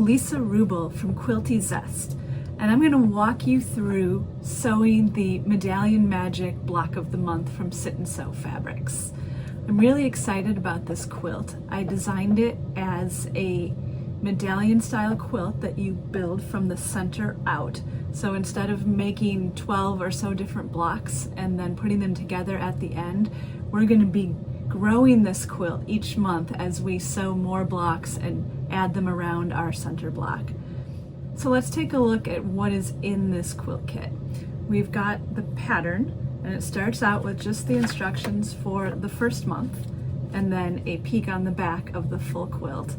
Lisa Ruble from Quilty Zest, and I'm going to walk you through sewing the Medallion Magic Block of the Month from Sit and Sew Fabrics. I'm really excited about this quilt. I designed it as a medallion style quilt that you build from the center out. So instead of making 12 or so different blocks and then putting them together at the end, we're going to be growing this quilt each month as we sew more blocks and add them around our center block. So let's take a look at what is in this quilt kit. We've got the pattern, and it starts out with just the instructions for the first month and then a peek on the back of the full quilt.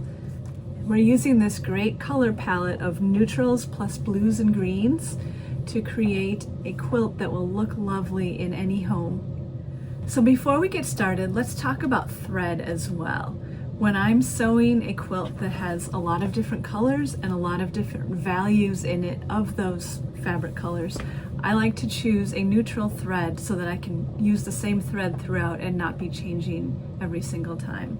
We're using this great color palette of neutrals plus blues and greens to create a quilt that will look lovely in any home. So before we get started, let's talk about thread as well. When I'm sewing a quilt that has a lot of different colors and a lot of different values in it of those fabric colors, I like to choose a neutral thread so that I can use the same thread throughout and not be changing every single time.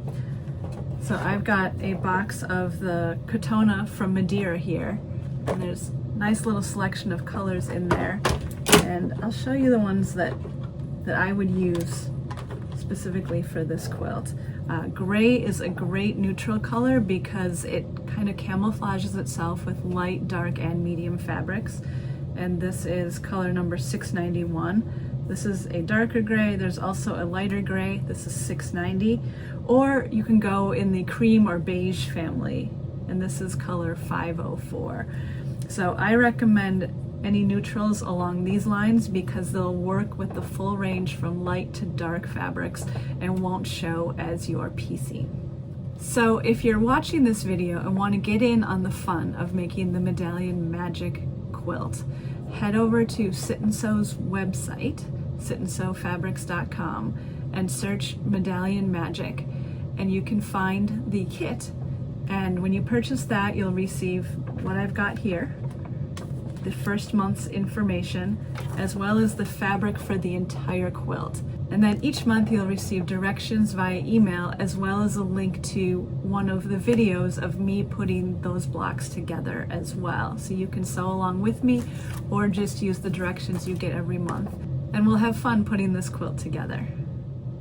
So I've got a box of the Katona from Madeira here, and there's a nice little selection of colors in there, and I'll show you the ones that I would use specifically for this quilt. Gray is a great neutral color because it kind of camouflages itself with light, dark, and medium fabrics, and this is color number 691. This is a darker gray. There's also a lighter gray. This is 690. Or you can go in the cream or beige family, and this is color 504. So I recommend any neutrals along these lines because they'll work with the full range from light to dark fabrics and won't show as you're piecing. So if you're watching this video and want to get in on the fun of making the Medallion Magic quilt, head over to Sit and Sew's website, sitandsewfabrics.com, and search Medallion Magic, and you can find the kit. And when you purchase that, you'll receive what I've got here, the first month's information, as well as the fabric for the entire quilt. And then each month you'll receive directions via email, as well as a link to one of the videos of me putting those blocks together as well. So you can sew along with me or just use the directions you get every month. And we'll have fun putting this quilt together.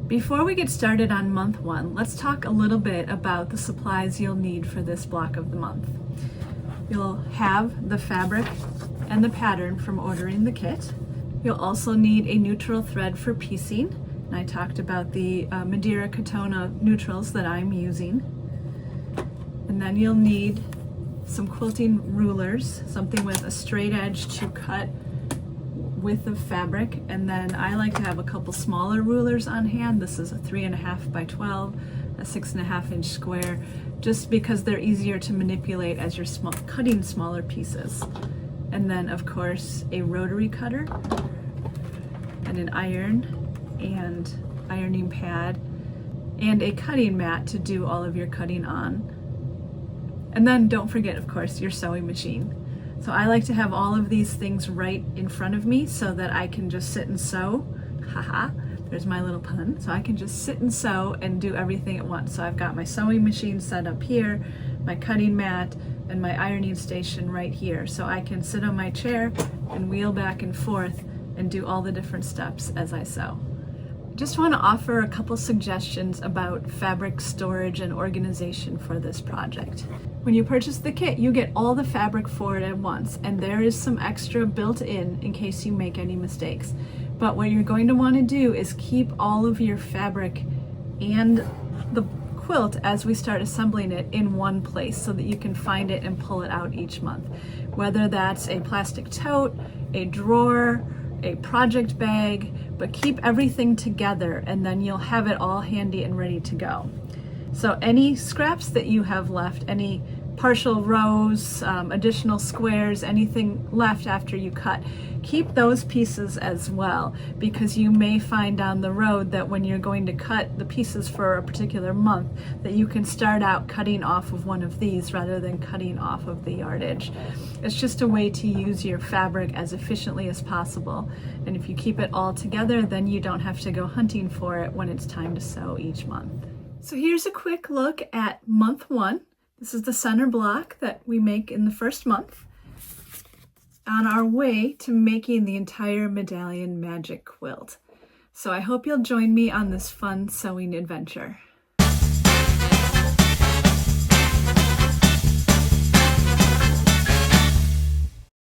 Before we get started on month one, let's talk a little bit about the supplies you'll need for this block of the month. You'll have the fabric and the pattern from ordering the kit. You'll also need a neutral thread for piecing, and I talked about the Madeira Katona neutrals that I'm using. And then you'll need some quilting rulers, something with a straight edge to cut width of fabric, and then I like to have a couple smaller rulers on hand. This is a 3.5 by 12, a 6.5 inch square, just because they're easier to manipulate as you're cutting smaller pieces. And then of course a rotary cutter and an iron and ironing pad and a cutting mat to do all of your cutting on. And then don't forget, of course, your sewing machine. So I like to have all of these things right in front of me so that I can just sit and sew. Haha, there's my little pun. So I can just sit and sew and do everything at once. So I've got my sewing machine set up here, my cutting mat, and my ironing station right here. So I can sit on my chair and wheel back and forth and do all the different steps as I sew. Just want to offer a couple suggestions about fabric storage and organization for this project. When you purchase the kit, you get all the fabric for it at once, and there is some extra built in case you make any mistakes. But what you're going to want to do is keep all of your fabric and the quilt as we start assembling it in one place so that you can find it and pull it out each month. Whether that's a plastic tote, a drawer, a project bag, but keep everything together and then you'll have it all handy and ready to go. So any scraps that you have left, any partial rows, additional squares, anything left after you cut, keep those pieces as well, because you may find down the road that when you're going to cut the pieces for a particular month, that you can start out cutting off of one of these rather than cutting off of the yardage. It's just a way to use your fabric as efficiently as possible, and if you keep it all together, then you don't have to go hunting for it when it's time to sew each month. So here's a quick look at month one. This is the center block that we make in the first month on our way to making the entire Medallion Magic quilt. So I hope you'll join me on this fun sewing adventure.